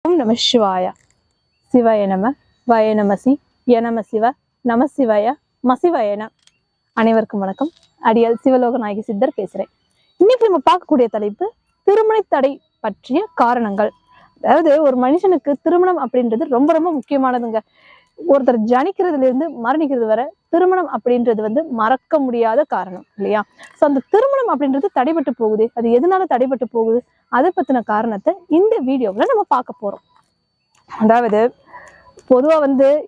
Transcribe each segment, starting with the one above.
ஓம் நம சிவாய. சிவாய நம, வய நமசி, யநம சிவ, நம சிவாய, மசிவயன. அனைவருக்கும் வணக்கம். அடியால் சிவலோக நாயகி சித்தர் பேசுறேன். இன்னைக்கு நம்ம பார்க்கக்கூடிய தலைப்பு திருமண தடை பற்றிய காரணங்கள். அதாவது ஒரு மனுஷனுக்கு திருமணம் அப்படின்றது ரொம்ப ரொம்ப முக்கியமானதுங்க. ஒருத்தர் ஜனிக்கிறதுல இருந்து மரணிக்கிறது வரை திருமணம் அப்படின்றது மறக்க முடியாத காரணம் இல்லையா? ஸோ அந்த திருமணம் அப்படின்றது தடைபட்டு போகுது. அது எதனால தடைபட்டு போகுது, அதை பத்தின காரணத்தை இந்த வீடியோவில் நம்ம பார்க்க போறோம். அதாவது பொதுவா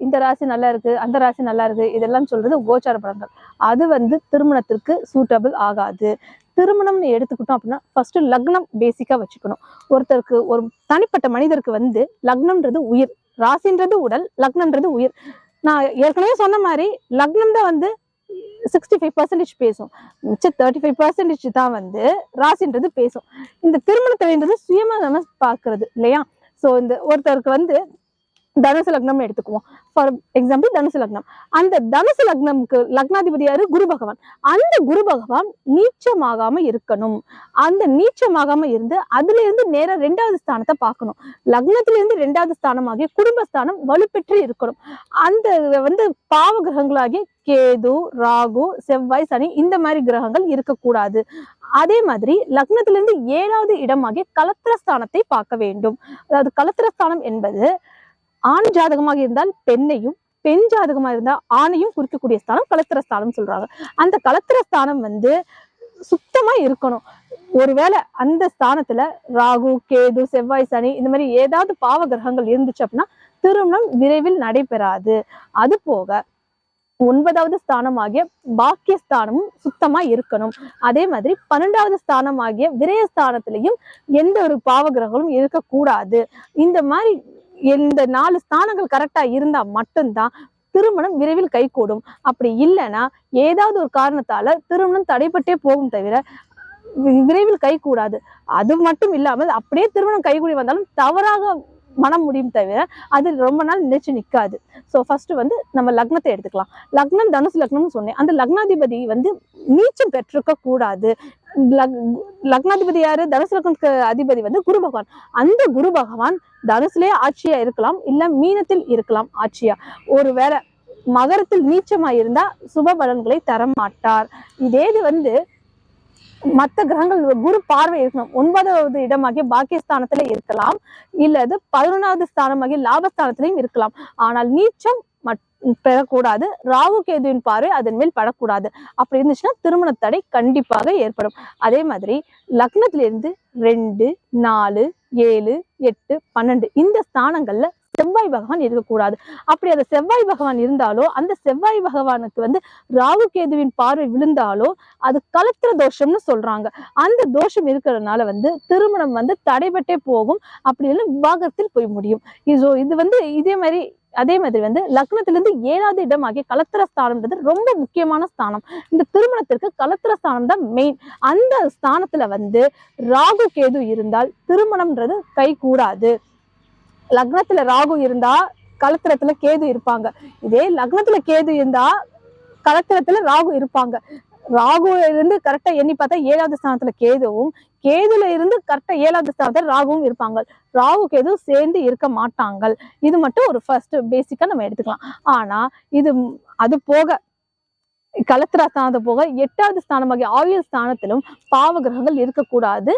இந்த ராசி நல்லா இருக்கு, அந்த ராசி நல்லா இருக்கு, இதெல்லாம் சொல்றது கோச்சார பலன்கள். அது திருமணத்திற்கு சூட்டபிள் ஆகாது. திருமணம்னு எடுத்துக்கிட்டோம் அப்படின்னா ஃபர்ஸ்ட் லக்னம் பேசிக்கா வச்சுக்கணும். ஒருத்தருக்கு, ஒரு தனிப்பட்ட மனிதருக்கு லக்னம்ன்றது உயிர், ராசின்றது உடல், லக்னம்ன்றது உயிர். நான் ஏற்கனவே சொன்ன மாதிரி லக்னம் தான் 65% பேசும், மிச்சம் 35% தான் ராசின்றது பேசும். இந்த திருமணத்தின்றது சுயமா நம்ம பார்க்கறது இல்லையா? ஸோ இந்த ஒருத்தருக்கு தனுசு லக்னம்னு எடுத்துக்குவோம். ஃபார் எக்ஸாம்பிள் தனுசு லக்னம். அந்த தனுசு லக்னம்க்கு லக்னாதிபதி யாரு? குரு பகவான். அந்த குரு பகவான் நீச்சமாகாம இருக்கணும். அந்த நீச்சமாகாம இருந்து அதுல இருந்து நேரா 2வது ஸ்தானத்தை பார்க்கணும். லக்னத்துல இருந்து 2வது ஸ்தானமாகிய குடும்பஸ்தானம் வலுப்பெற்று இருக்கணும். அந்த பாவ கிரகங்களாகிய கேது, ராகு, செவ்வாய், சனி இந்த மாதிரி கிரகங்கள் இருக்கக்கூடாது. அதே மாதிரி லக்னத்துல இருந்து 7வது இடமாகிய கலத்திரஸ்தானத்தை பார்க்க வேண்டும். அதாவது கலத்திரஸ்தானம் என்பது ஆண் ஜாதகமாக இருந்தால் பெண்ணையும், பெண் ஜாதகமாக இருந்தால் ஆணையும் குறிக்கக்கூடிய ஸ்தானம் கலத்திரஸ்தானம் சொல்றாங்க. அந்த கலத்திரஸ்தானம் சுத்தமா இருக்கணும். ஒருவேளை அந்த ஸ்தானத்துல ராகு, கேது, செவ்வாய், சனி இந்த மாதிரி ஏதாவது பாவ கிரகங்கள் இருந்துச்சு அப்படின்னா திருமணம் விரைவில் நடைபெறாது. அது போக 9வது ஸ்தானமாகிய பாக்கியஸ்தானமும் சுத்தமா இருக்கணும். அதே மாதிரி 12வது ஸ்தானமாகிய விரயஸ்தானத்திலையும் எந்த ஒரு பாவ கிரகங்களும் இருக்கக்கூடாது. இந்த மாதிரி இந்த 4 ஸ்தானங்கள் கரெக்டா இருந்தா மட்டும்தான் திருமணம் விரைவில் கைகூடும். அப்படி இல்லைன்னா ஏதாவது ஒரு காரணத்தால திருமணம் தடைபட்டே போகும் தவிர விரைவில் கைகூடாது. அது மட்டும் இல்லாமல் அப்படியே திருமணம் கைகூடி வந்தாலும் தவறாக மனம் முடியும் தவிர அது ரொம்ப நாள் நினைச்சு நிற்காது. ஸோ ஃபர்ஸ்ட் நம்ம லக்னத்தை எடுத்துக்கலாம். லக்னம் தனுசு லக்னம்னு சொன்னேன். அந்த லக்னாதிபதி நீச்சம் பெற்றிருக்க கூடாது. லக்னாதிபதி யாரு? தனுசு லக்னத்துக்கு அதிபதி குரு பகவான். அந்த குரு பகவான் தனுசுலேயே ஆட்சியா இருக்கலாம், இல்ல மீனத்தில் இருக்கலாம் ஆட்சியா. ஒருவேளை மகரத்தில் நீச்சமா இருந்தா சுப பலன்களை தர மாட்டார். இதே இது மற்ற கிரகங்கள் குரு பார்வை இருக்கணும். 9வது இடமாகிய பாக்கியஸ்தானத்துல இருக்கலாம், இல்லது 11வது ஸ்தானமாகிய லாபஸ்தானத்திலையும் இருக்கலாம். ஆனால் நீச்சம் பெறக்கூடாது. ராகு கேதுவின் பார்வை அதன் மேல் படக்கூடாது. அப்படி இருந்துச்சுன்னா திருமண தடை கண்டிப்பாக ஏற்படும். அதே மாதிரி லக்னத்திலிருந்து 2, 4, 7, 8, 12 இந்த ஸ்தானங்கள்ல செவ்வாய் பகவான் இருக்கக்கூடாது. அப்படி அந்த செவ்வாய் பகவான் இருந்தாலோ, அந்த செவ்வாய் பகவானுக்கு ராகு கேதுவின் பார்வை விழுந்தாலோ அது கலத்திர தோஷம்னு சொல்றாங்க. அந்த தோஷம் இருக்கிறதுனால திருமணம் தடைபட்டே போகும். அப்படி இல்லை விவாகரத்தில் போய் முடியும். இது அதே மாதிரி லக்னத்திலிருந்து 7வது இடமாகிய கலத்திரஸ்தானம்ன்றது ரொம்ப முக்கியமான ஸ்தானம். இந்த திருமணத்திற்கு கலத்திரஸ்தானம் தான் மெயின். அந்த ஸ்தானத்துல ராகு கேது இருந்தால் திருமணம்ன்றது கை கூடாது. லக்னத்துல ராகு இருந்தா கலத்திரத்துல கேது இருப்பாங்க. இதே லக்னத்துல கேது இருந்தா கலத்திரத்துல ராகு இருப்பாங்க. ராகுல இருந்து கரெக்டா எண்ணி பார்த்தா 7வது ஸ்தானத்துல கேதுவும், கேதுல இருந்து கரெக்டா 7வது ஸ்தானத்துல ராகுவும் இருப்பாங்க. ராகு கேது சேர்ந்து இருக்க மாட்டாங்க. இது மட்டும் ஒரு ஃபர்ஸ்ட் பேசிக்கா நம்ம எடுத்துக்கலாம். ஆனா அது போக கலத்திர ஸ்தானத்தை போக 8வது ஸ்தானமாகிய ஆயுள் ஸ்தானத்திலும் பாவ கிரகங்கள் இருக்கக்கூடாது.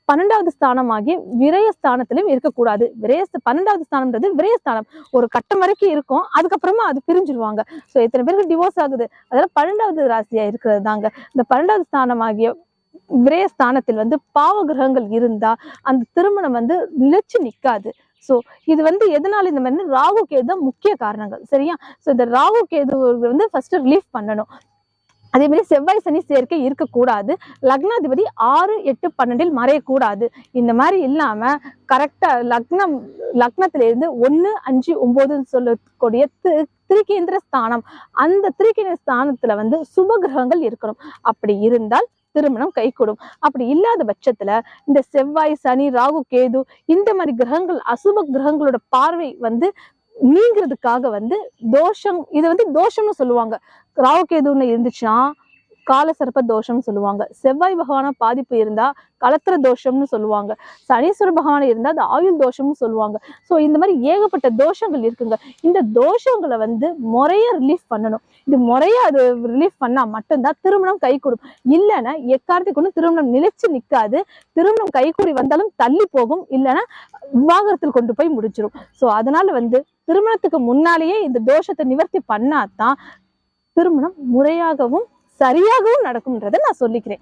12வது ஸ்தானமாகிய விரயஸ்தானத்திலும் இருக்கக்கூடாது. 12வது ஸ்தானம்ன்றது விரயஸ்தானம். ஒரு கட்டம் வரைக்கும் இருக்கும், அதுக்கப்புறமா அது பிரிஞ்சிருவாங்க. ஸோ எத்தனை பேருக்கு டிவோர்ஸ் ஆகுது? அதெல்லாம் 12வது ராசியா இருக்கிறது தாங்க. இந்த 12வது ஸ்தானமாகிய விரயஸ்தானத்தில் பாவ கிரகங்கள் இருந்தா அந்த திருமணம் நிலைச்சு நிற்காது. ஸோ இது எதனால இந்த மாதிரி ராகு கேது தான் முக்கிய காரணங்கள். சரியா? ஸோ இந்த ராகு கேது ஃபர்ஸ்ட் ரிலீஃப் பண்ணணும். அதே மாதிரி செவ்வாய் சனி சேர்க்கை இருக்கக்கூடாது. லக்னாதிபதி 6, 8, 12 மறையக்கூடாது. இந்த மாதிரி இல்லாம கரெக்டா லக்னத்தில இருந்து 1, 5, 9 சொல்லக்கூடிய திரிகேந்திர ஸ்தானம், அந்த திரிகேந்திர ஸ்தானத்துல சுப கிரகங்கள் இருக்கணும். அப்படி இருந்தால் திருமணம் கைகூடும். அப்படி இல்லாத பட்சத்துல இந்த செவ்வாய், சனி, ராகு, கேது இந்த மாதிரி கிரகங்கள், அசுப கிரகங்களோட பார்வை நீங்கிறதுக்காக தோஷம், இது தோஷம்னு சொல்லுவாங்க. ராகு கேதுன்னு இருந்துச்சுன்னா காலசர்ப்ப தோஷம்னு சொல்லுவாங்க. செவ்வாய் பகவான பாதிப்பு இருந்தா கலத்திர தோஷம்னு சொல்லுவாங்க. சனீஸ்வர பகவான் இருந்தா அது ஆயுள் தோஷம்னு சொல்லுவாங்க. ஸோ இந்த மாதிரி ஏகப்பட்ட தோஷங்கள் இருக்குங்க. இந்த தோஷங்களை வந்து முறையா ரிலீஃப் பண்ணணும். இது முறையா அது ரிலீஃப் பண்ணா மட்டும்தான் திருமணம் கை கொடுக்கும். இல்லைன்னா எக்காரணத்துக்கு ஒண்ணு திருமணம் நிலைச்சு நிற்காது. திருமணம் கைகூடி வந்தாலும் தள்ளி போகும், இல்லைன்னா விவாகரத்தில் கொண்டு போய் முடிச்சிடும். ஸோ அதனால வந்து திருமணத்துக்கு முன்னாலேயே இந்த தோஷத்தை நிவர்த்தி பண்ணாதான் திருமணம் முறையாகவும் சரியாகவும் நடக்கும்ன்றதை நான் சொல்லிக்கிறேன்.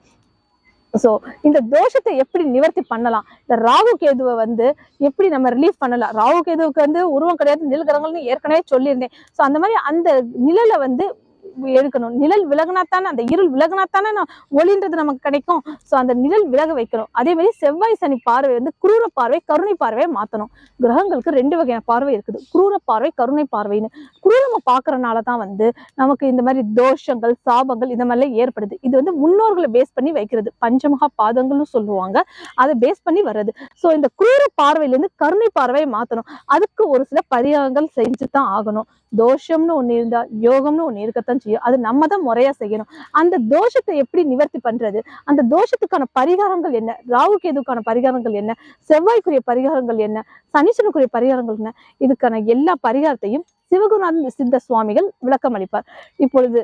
சோ இந்த தோஷத்தை எப்படி நிவர்த்தி பண்ணலாம், இந்த ராகு கேதுவை வந்து எப்படி நம்ம ரிலீஃப் பண்ணலாம். ராகு கேதுவுக்கு வந்து உருவம் கிடையாது, நிழல்கிரகங்கள்னு ஏற்கனவே சொல்லியிருந்தேன். சோ அந்த மாதிரி அந்த நிழலை வந்து எடுக்கணும். நிழல் விலகினாத்தானே, அந்த இருள் விலகினாத்தானே ஒளின்றது நமக்கு கிடைக்கும். சோ அந்த நிழல் விலக வைக்கணும். அதே மாதிரி செவ்வாய் சனி பார்வை வந்து குரூர பார்வை கருணை பார்வையை மாத்தணும். கிரகங்களுக்கு 2 வகையான பார்வை இருக்குது, குரூர பார்வை கருணை பார்வைன்னு. குரூரமா பாக்குறதுனாலதான் வந்து நமக்கு இந்த மாதிரி தோஷங்கள் சாபங்கள் இந்த மாதிரிலாம் ஏற்படுது. இது வந்து முன்னோர்களை பேஸ் பண்ணி வைக்கிறது, பஞ்சமகா பாதங்கள்னு சொல்லுவாங்க, அதை பேஸ் பண்ணி வர்றது. சோ இந்த குரூர பார்வையில இருந்து கருணை பார்வையை மாத்தணும். அதுக்கு ஒரு சில பரிகாரங்கள் செஞ்சுதான் ஆகணும். தோஷம்னு ஒண்ணு இருந்தா யோகம்னு ஒண்ணு இருக்கத்தான் செய்யும். அது நம்ம தான் முறையா செய்யணும். அந்த தோஷத்தை எப்படி நிவர்த்தி பண்றது, அந்த தோஷத்துக்கான பரிகாரங்கள் என்ன, ராகு கேதுக்கான பரிகாரங்கள் என்ன, செவ்வாய்க்குரிய பரிகாரங்கள் என்ன, சனீஸ்வரனுக்குரிய பரிகாரங்கள் என்ன, இதுக்கான எல்லா பரிகாரத்தையும் சிவகுருநாத சித்த சுவாமிகள் விளக்கம் அளிப்பார். இப்பொழுது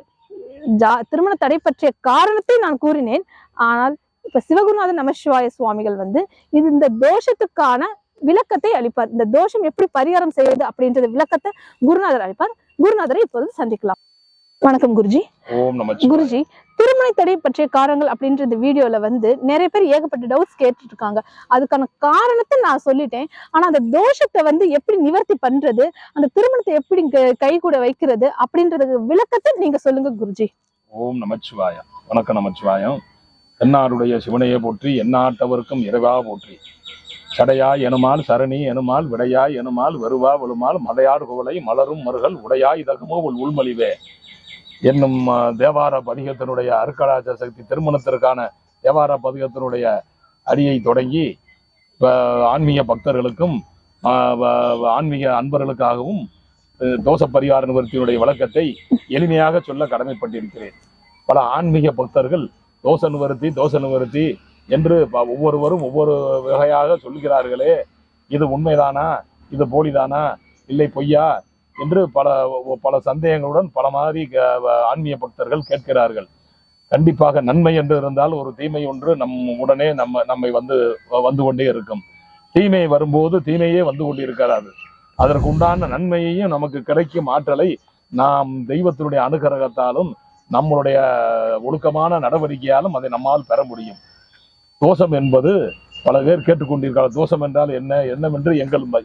திருமண தடை பற்றிய காரணத்தை நான் கூறினேன். ஆனால் இப்ப சிவகுருநாத நமசிவாய சுவாமிகள் வந்து இந்த தோஷத்துக்கான விளக்கத்தை அளிப்பார். இந்த தோஷம் எப்படி பரிகாரம் செய்வது அப்படின்றது விளக்கத்தை குருநாதர் அளிப்பார். குருநாதரை இப்போது சந்திக்கலாம். வணக்கம் குருஜி. ஓம் நமச்சிவாய. குருஜி, திருமண தடை பற்றிய காரணங்கள் அப்படின்ற இந்த வீடியோல வந்து நிறைய பேர் ஏகப்பட்ட டவுட்ஸ் கேட்டுட்டு இருக்காங்க. அதுக்கான காரணத்தை நான் சொல்லிட்டேன். ஆனா அந்த தோஷத்தை வந்து எப்படி நிவர்த்தி பண்றது, அந்த திருமணத்தை எப்படி கை கூட வைக்கிறது அப்படின்றதுக்கு விளக்கத்தை நீங்க சொல்லுங்க குருஜி. ஓம் நமச்சிவாய. வணக்கம் நமச்சிவாயம். என்னாருடைய சிவனையை போற்றி, எந்நாட்டவருக்கும் இறைவா போற்றி. சடையாய் எனுமால் சரணி எனுமால் விடையாய் எனுமால் வருவா வலுமால் மதையார் குவளை மலரும் மருகள் உடையாய் இதகமோ உள்மொழிவே என்னும் தேவார பதிகத்தினுடைய அருக்கடாச்ச சக்தி திருமணத்திற்கான தேவார பதிகத்தினுடைய அடியை தொடங்கி ஆன்மீக பக்தர்களுக்கும் ஆன்மீக அன்பர்களுக்காகவும் தோஷ பரிகார நிவர்த்தியினுடைய விளக்கத்தை எளிமையாக சொல்ல கடமைப்பட்டிருக்கிறேன். பல ஆன்மீக பக்தர்கள் தோஷ நிவர்த்தி என்று ஒவ்வொருவரும் ஒவ்வொரு வகையாக சொல்கிறார்களே, இது உண்மைதானா, இது போலிதானா, இல்லை பொய்யா என்று பல சந்தேகங்களுடன் பல மாதிரி ஆன்மீக பக்தர்கள் கேட்கிறார்கள். கண்டிப்பாக நன்மை என்று இருந்தால் ஒரு தீமை ஒன்று உடனே நம்மை வந்து கொண்டே இருக்கும். தீமை வரும்போது தீமையே வந்து கொண்டிருக்கிறாது. அதற்கு உண்டான நன்மையையும் நமக்கு கிடைக்கும் ஆற்றலை நாம் தெய்வத்தினுடைய அனுகிரகத்தாலும் நம்மளுடைய ஒழுக்கமான நடவடிக்கையாலும் அதை நம்மால் பெற முடியும். தோஷம் என்பது பல பேர் கேட்டுக்கொண்டிருக்கிறார். தோஷம் என்றால் என்னவென்று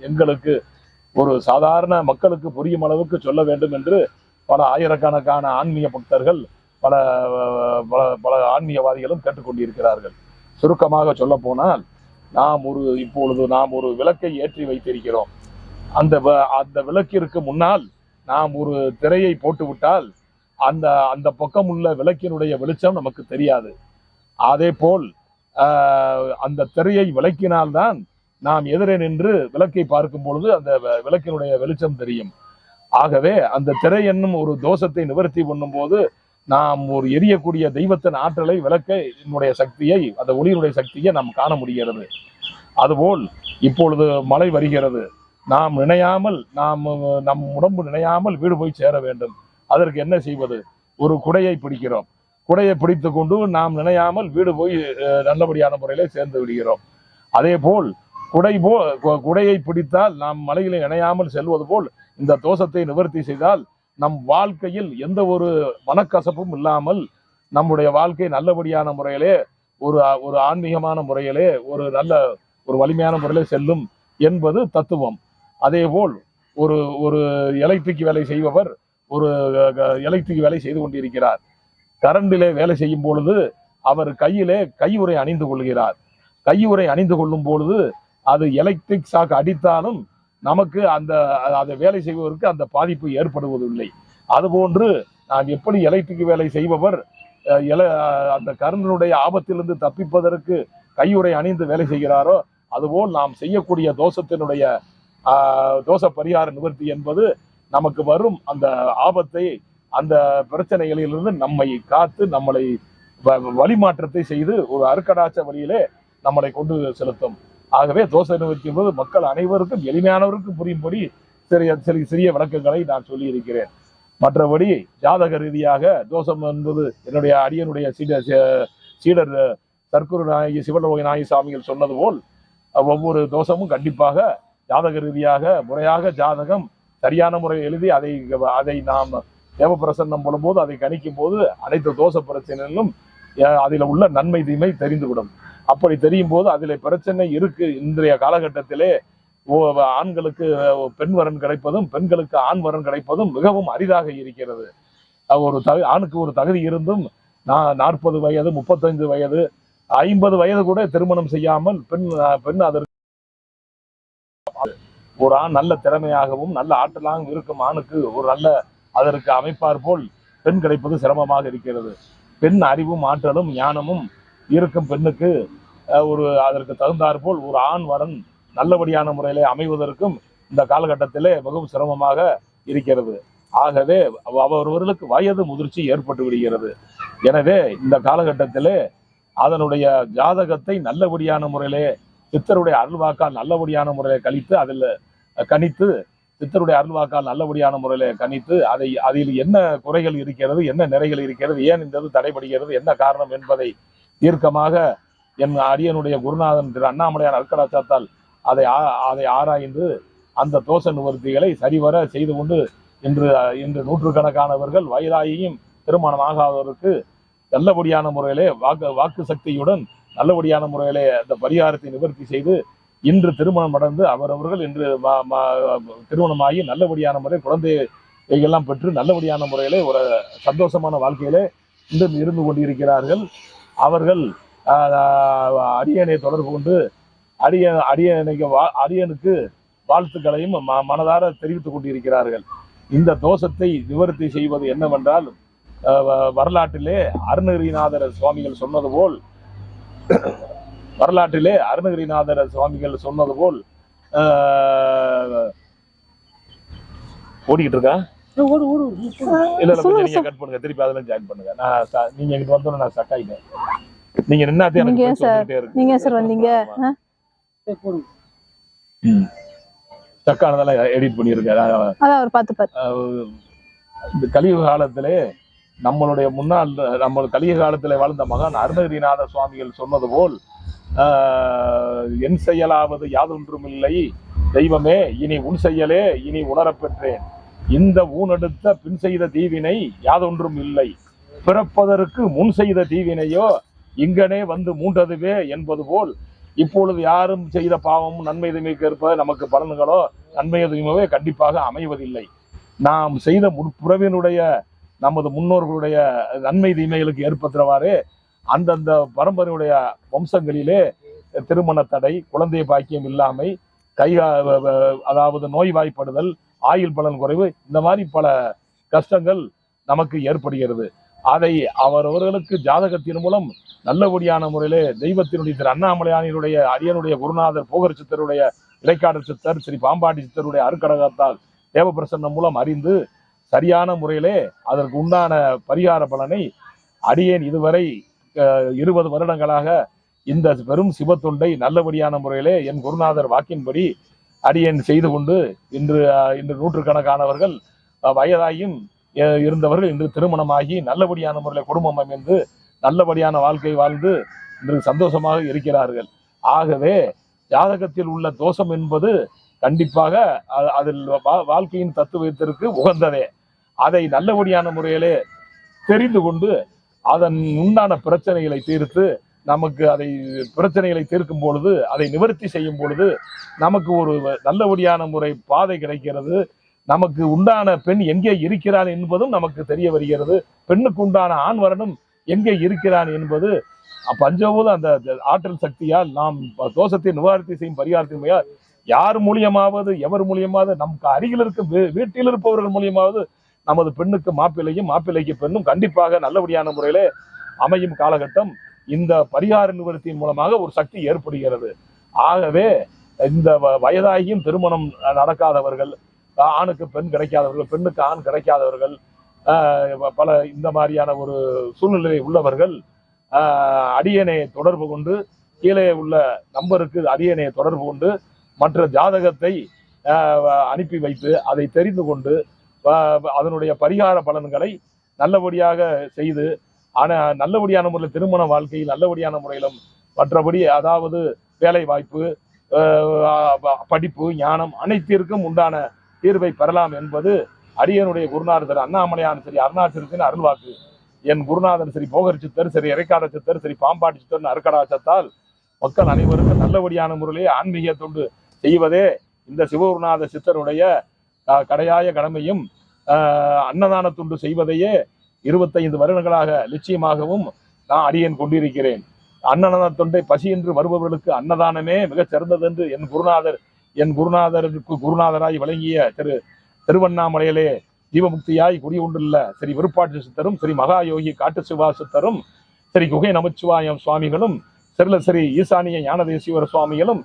எங்களுக்கு ஒரு சாதாரண மக்களுக்கு புரியும் அளவுக்கு சொல்ல வேண்டும் என்று பல ஆயிரக்கணக்கான ஆன்மீக பக்தர்கள் பல பல ஆன்மீகவாதிகளும் கேட்டுக்கொண்டிருக்கிறார்கள். சுருக்கமாக சொல்ல போனால் இப்பொழுது நாம் ஒரு விளக்கை ஏற்றி வைத்திருக்கிறோம். அந்த விளக்கிற்கு முன்னால் நாம் ஒரு திரையை போட்டுவிட்டால் அந்த பக்கம் உள்ள விளக்கினுடைய வெளிச்சம் நமக்கு தெரியாது. அதே போல் அந்த திரையை விளக்கினால்தான் நாம் எதிரே நின்று விளக்கை பார்க்கும் பொழுது அந்த விளக்கினுடைய வெளிச்சம் தெரியும். ஆகவே அந்த திரை என்னும் ஒரு தோஷத்தை நிவர்த்தி பண்ணும் போது நாம் ஒரு எரியக்கூடிய தெய்வத்தின் ஆற்றலை விளக்கினுடைய சக்தியை, அந்த ஒளியினுடைய சக்தியை நாம் காண முடிகிறது. அதுபோல் இப்பொழுது மழை வருகிறது. நாம் நினையாமல் நம் உடம்பு நினையாமல் வீடு போய் சேர வேண்டும். அதற்கு என்ன செய்வது? ஒரு குடையை பிடிக்கிறோம். குடையை பிடித்து கொண்டு நாம் நினையாமல் வீடு போய் நல்லபடியான முறையில சேர்ந்து விடுகிறோம். அதே போல் குடையை பிடித்தால் நாம் மலையில இணையாமல் செல்வது போல் இந்த தோஷத்தை நிவர்த்தி செய்தால் நம் வாழ்க்கையில் எந்த ஒரு மனக்கசப்பும் இல்லாமல் நம்முடைய வாழ்க்கை நல்லபடியான முறையிலே ஒரு ஆன்மீகமான முறையிலே ஒரு வலிமையான முறையிலே செல்லும் என்பது தத்துவம். அதே போல் ஒரு எலக்ட்ரிக் வேலை செய்பவர் ஒரு எலக்ட்ரிக் வேலை செய்து கொண்டிருக்கிறார். கரண்டிலே வேலை செய்யும் பொழுது அவர் கையிலே கையுறை அணிந்து கொள்கிறார். கையுறை அணிந்து கொள்ளும் பொழுது அது எலக்ட்ரிக் ஷாக் அடித்தாலும் நமக்கு அதை வேலை செய்வதற்கு அந்த பாதிப்பு ஏற்படுவதில்லை. அதுபோன்று நாம் எப்படி எலக்ட்ரிக் வேலை செய்பவர் அந்த கரண்டினுடைய ஆபத்திலிருந்து தப்பிப்பதற்கு கையுறை அணிந்து வேலை செய்கிறாரோ, அதுபோல் நாம் செய்யக்கூடிய தோஷ பரிகார நிவர்த்தி என்பது நமக்கு வரும் அந்த ஆபத்தை அந்த பிரச்சனைகளிலிருந்து நம்மை காத்து நம்மளை வழிமாற்றத்தை செய்து ஒரு அருக்கடாச்ச வழியிலே நம்மளை கொண்டு செலுத்தும். ஆகவே தோஷ நிவர்த்தி என்பது மக்கள் அனைவருக்கும் எளிமையானவருக்கும் புரியும்படி சிறிய விளக்கங்களை நான் சொல்லி இருக்கிறேன். மற்றபடி ஜாதக ரீதியாக தோஷம் என்பது என்னுடைய அடியனுடைய சீடர் சர்க்குரு நாயகி சிவலோக நாயகி சாமிகள் சொன்னது போல் ஒவ்வொரு தோஷமும் கண்டிப்பாக ஜாதக ரீதியாக முறையாக ஜாதகம் சரியான முறை எழுதி அதை நாம் தேவப்பிரசன்னம் போடும்போது அதை கணிக்கும் போது அனைத்து தோஷ பிரச்சனைகளும் அதில் உள்ள நன்மை தீமை தெரிந்துவிடும். அப்படி தெரியும் போது அதில் பிரச்சனை இருக்கு. இன்றைய காலகட்டத்திலே ஆண்களுக்கு பெண் வரன் கிடைப்பதும் பெண்களுக்கு ஆண் வரன் கிடைப்பதும் மிகவும் அரிதாக இருக்கிறது. ஆணுக்கு ஒரு தகுதி இருந்தும் 40 வயது 35 வயது 50 வயது கூட திருமணம் செய்யாமல் பெண் அதற்கு ஒரு ஆண் நல்ல திறமையாகவும் நல்ல ஆற்றலாகவும் இருக்கும் ஆணுக்கு ஒரு நல்ல அதற்கு அமைப்பார் போல் பெண் கிடைப்பது சிரமமாக இருக்கிறது. பெண் அறிவும் ஆற்றலும் ஞானமும் இருக்கும் பெண்ணுக்கு அதற்கு தகுந்தாற் போல் ஒரு ஆண் வரன் நல்லபடியான முறையிலே அமைவதற்கும் இந்த காலகட்டத்திலே மிகவும் சிரமமாக இருக்கிறது. ஆகவே அவர்களுக்கு வயது முதிர்ச்சி ஏற்பட்டு விடுகிறது. எனவே இந்த காலகட்டத்திலே அதனுடைய ஜாதகத்தை நல்லபடியான முறையிலே சித்தருடைய அருள்வாக்கால் நல்லபடியான முறையிலே கணித்து சித்தருடைய அருள்வாக்கால் நல்லபடியான முறையிலே கணித்து அதில் என்ன குறைகள் இருக்கிறது, என்ன நிறைகள் இருக்கிறது, ஏன் இந்த தடைபடுகிறது, என்ன காரணம் என்பதை தீர்க்கமாக என் அரியனுடைய குருநாதன் திரு அண்ணாமலையார் அருட்கடாட்சத்தால் அதை ஆராய்ந்து அந்த தோஷ நிவர்த்திகளை சரிவர செய்து கொண்டு இன்று நூற்றுக்கணக்கானவர்கள் வயதாகியும் திருமணம் ஆகாதவருக்கு நல்லபடியான முறையிலே வாக்கு சக்தியுடன் நல்லபடியான முறையிலே அந்த பரிகாரத்தை நிவர்த்தி செய்து இன்று திருமணம் அடைந்து அவரவர்கள் இன்று திருமணமாகி நல்லபடியான முறை குழந்தைகளெல்லாம் பெற்று நல்லபடியான முறையிலே ஒரு சந்தோஷமான வாழ்க்கையிலே இன்று இருந்து கொண்டிருக்கிறார்கள். அவர்கள் அரியணை தொடர்பு கொண்டு அரியனுக்கு வாழ்த்துக்களையும் மனதார தெரிவித்துக் கொண்டிருக்கிறார்கள். இந்த தோஷத்தை நிவர்த்தி செய்வது என்னவென்றால் வரலாற்றிலே அருணகிரிநாதர் சுவாமிகள் சொன்னது போல் ஓடிக்கிட்டு இருக்கா இல்ல நீங்க கட் பண்ணுங்க, திருப்பி அதுல ஜாயின் பண்ணுங்க. நீங்க எங்கிட்ட வந்தோன்னு நான் ஸ்டக் ஆயிட்டேன். நீங்க நின்னாதே நீங்க சார் வந்தீங்க ஸ்டக் ஆனதெல்லாம் எடிட் பண்ணிருக்கேன். அதான் ஒரு பார்த்து இந்த கலியுக காலத்திலே நம்மளுடைய முன்னாள் கலியுக காலத்தில் வாழ்ந்த மகான் அருணகிரிநாத சுவாமிகள் சொன்னது போல் என் செயலாவது யாதொன்றும் இல்லை தெய்வமே இனி உன் செயலே இனி உணரப்பெற்றேன். இந்த ஊனெடுத்த பின் செய்த தீவினை யாதொன்றும் இல்லை, பிறப்பதற்கு முன் செய்த தீவினையோ இங்கனே வந்து மூண்டதுவே என்பது போல் இப்பொழுது யாரும் செய்த பாவமும் நன்மை தீமைக்கு ஏற்ப நமக்கு பலன்களோ நன்மை தீமையோ கண்டிப்பாக அமைவதில்லை. நாம் செய்த முற்புறவினுடைய நமது முன்னோர்களுடைய நன்மை தீமைகளுக்கு ஏற்படுத்துறவாறு அந்தந்த பரம்பரையுடைய வம்சங்களிலே திருமண தடை, குழந்தை பாக்கியம் இல்லாமை, அதாவது நோய்வாய்ப்படுதல், ஆயுள் பலன் குறைவு, இந்த மாதிரி பல கஷ்டங்கள் நமக்கு ஏற்படுகிறது. அதை அவரவர்களுக்கு ஜாதகத்தின் மூலம் நல்லபடியான முறையிலே தெய்வத்தினுடைய திரு அண்ணாமலையானுடைய அரியனுடைய குருநாதர் போகர் சித்தருடைய இடைக்காடல் சித்தர் ஸ்ரீ பாம்பாட்டி சித்தருடைய அருக்கடகத்தால் தேவப்பிரசன்னம் மூலம் அறிந்து சரியான முறையிலே அதற்கு உண்டான பரிகார பலனை அடியேன் இதுவரை 20 வருடங்களாக இந்த பெரும் சிவத்தொண்டை நல்லபடியான முறையிலே என் குருநாதர் வாக்கின்படி அடியேன் செய்து கொண்டு இன்று நூற்றுக்கணக்கானவர்கள் வயதாயும் இருந்தவர்கள் இன்று திருமணமாகி நல்லபடியான முறையில் குடும்பம் அமைந்து நல்லபடியான வாழ்க்கை வாழ்ந்து இன்று சந்தோஷமாக இருக்கிறார்கள். ஆகவே ஜாதகத்தில் உள்ள தோஷம் என்பது கண்டிப்பாக அதில் வாழ்க்கையின் தத்துவத்திற்கு உகந்ததே. அதை நல்லபடியான முறையிலே தெரிந்து கொண்டு அதன் உண்டான பிரச்சனைகளை தீர்த்து நமக்கு பிரச்சனைகளை தீர்க்கும் பொழுது அதை நிவர்த்தி செய்யும் பொழுது நமக்கு ஒரு நல்லபடியான முறை பாதை கிடைக்கிறது. நமக்கு உண்டான பெண் எங்கே இருக்கிறான் என்பதும் நமக்கு தெரிய வருகிறது. பெண்ணுக்கு உண்டான ஆண் வரனும் எங்கே இருக்கிறான் என்பது பஞ்சபூத அந்த ஆற்றல் சக்தியால் நாம் தோஷத்தை நிவாரணத்தை செய்யும் பரிகாரத்தின் யார் மூலியமாவது எவர் மூலியமாவது நமக்கு அருகில் இருக்கும் வீட்டில் இருப்பவர்கள் மூலியமாவது நமது பெண்ணுக்கு மாப்பிள்ளையும் மாப்பிள்ளைக்கு பெண்ணும் கண்டிப்பாக நல்லபடியான முறையிலே அமையும் காலகட்டம் இந்த பரிகார நிவர்த்தியின் மூலமாக ஒரு சக்தி ஏற்படுகிறது. ஆகவே இந்த வயதாகியும் திருமணம் நடக்காதவர்கள், ஆணுக்கு பெண் கிடைக்காதவர்கள், பெண்ணுக்கு ஆண் கிடைக்காதவர்கள், பல இந்த மாதிரியான ஒரு சூழ்நிலை உள்ளவர்கள் அடியனை தொடர்பு கொண்டு கீழே உள்ள நம்பருக்கு அடியனை தொடர்பு கொண்டு மற்ற ஜாதகத்தை அனுப்பி வைத்து அதை தெரிந்து கொண்டு அதனுடைய பரிகார பலன்களை நல்லபடியாக செய்து நல்லபடியான முறையில் திருமண வாழ்க்கையில் நல்லபடியான முறையிலும் மற்றபடி அதாவது வேலை வாய்ப்பு படிப்பு ஞானம் அனைத்திற்கும் உண்டான தீர்வை பெறலாம் என்பது அடியனுடைய குருநாதர் அண்ணாமலையான் சரி அருணாச்சலத்தின் அருள்வாக்கு. என் குருநாதன் சரி போகர் சித்தர் சரி இறைக்காட சித்தர் சரி பாம்பாட்டி சித்தர் அருக்கடாச்சத்தால் மக்கள் அனைவருக்கும் நல்லபடியான முறையிலே ஆன்மீக தொண்டு செய்வதே இந்த சிவகுருநாத சித்தருடைய கடையாய கடமையும் அன்னதான தொண்டு செய்வதையே 25 வருடங்களாக லட்சியமாகவும் நான் அடியேன் கொண்டிருக்கிறேன். அன்னதான தொண்டை பசியின்றி வருபவர்களுக்கு அன்னதானமே மிகச் சிறந்தது என்று என் குருநாதருக்கு குருநாதராய் வழங்கிய திருவண்ணாமலையிலே ஜீவமுக்தியாய் குடியுண்டுள்ள ஸ்ரீ விருப்பாட்சி சித்தரும் ஸ்ரீ மகா யோகி காட்டு சிவா சித்தரும் ஸ்ரீ குகை நமச்சிவாயம் சுவாமிகளும் ஸ்ரீ ஈசானிய ஞானதேசிவர சுவாமிகளும்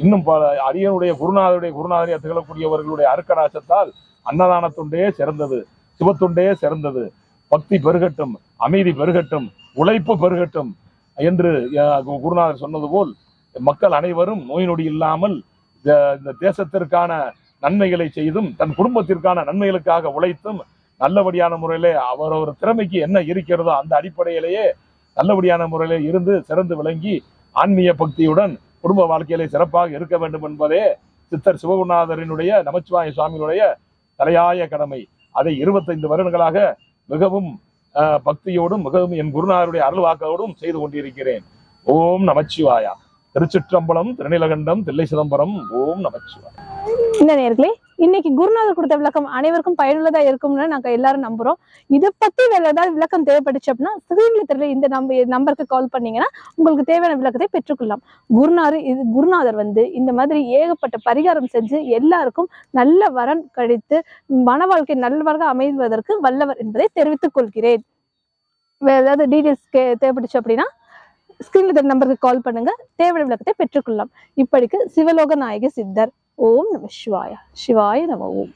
இன்னும் பல அரியனுடைய குருநாதரை திகழக்கூடியவர்களுடைய அருக்கராசத்தால் அன்னதான தொண்டே சிறந்தது, சிவத்தொண்டே சிறந்தது. பக்தி பெருகட்டும், அமைதி பெருகட்டும், உழைப்பு பெருகட்டும் என்று குருநாதர் சொன்னது போல் மக்கள் அனைவரும் நோய் நொடி இல்லாமல் இந்த தேசத்திற்கான நன்மைகளை செய்தும் தன் குடும்பத்திற்கான நன்மைகளுக்காக உழைத்தும் நல்லபடியான முறையிலே அவரவர் திறமைக்கு என்ன இருக்கிறதோ அந்த அடிப்படையிலேயே நல்லபடியான முறையிலே இருந்து சிறந்து விளங்கி ஆன்மீக பக்தியுடன் குடும்ப வாழ்க்கையிலே சிறப்பாக இருக்க வேண்டும் என்பதே சித்தர் சிவகுருநாதரினுடைய நமச்சிவாய சுவாமிகளுடைய தலையாய கடமை. அதை 25 வருடங்களாக மிகவும் பக்தியோடும் மிகவும் என் குருநாதருடைய அருள்வாக்கோடும் செய்து கொண்டிருக்கிறேன். ஓம் நமச்சிவாயா. திருச்சிற்றம்பலம், திருநீலகண்டம், தில்லை சிதம்பரம். ஓம் நமச்சிவாயா. இந்த நேர்களே, இன்னைக்கு குருநாதர் கொடுத்த விளக்கம் அனைவருக்கும் பயனுள்ளதா இருக்கும்னு நாங்க எல்லாரும் நம்புறோம். இதை பத்தி வேற ஏதாவது விளக்கம் தேவைப்பட்டுச்சு அப்படின்னா ஸ்கிரீன்ல தெரியல இந்த நம்பருக்கு கால் பண்ணீங்கன்னா உங்களுக்கு தேவையான விளக்கத்தை பெற்றுக்கொள்ளலாம். குருநாதர் இந்த மாதிரி ஏகப்பட்ட பரிகாரம் செஞ்சு எல்லாருக்கும் நல்ல வரன் கழித்து மன வாழ்க்கை நல்லவராக அமைவதற்கு வல்லவர் என்பதை தெரிவித்துக் கொள்கிறேன். வேற ஏதாவது டீடைல்ஸ் தேவைப்பட்டுச்சு அப்படின்னா ஸ்கிரீன்ல தெரிய நம்பருக்கு கால் பண்ணுங்க, தேவையான விளக்கத்தை பெற்றுக்கொள்ளலாம். இப்படிக்கு சிவலோக நாயகி சித்தர். ஓம் நம சிவாய. சிவாய நம. ஓம்.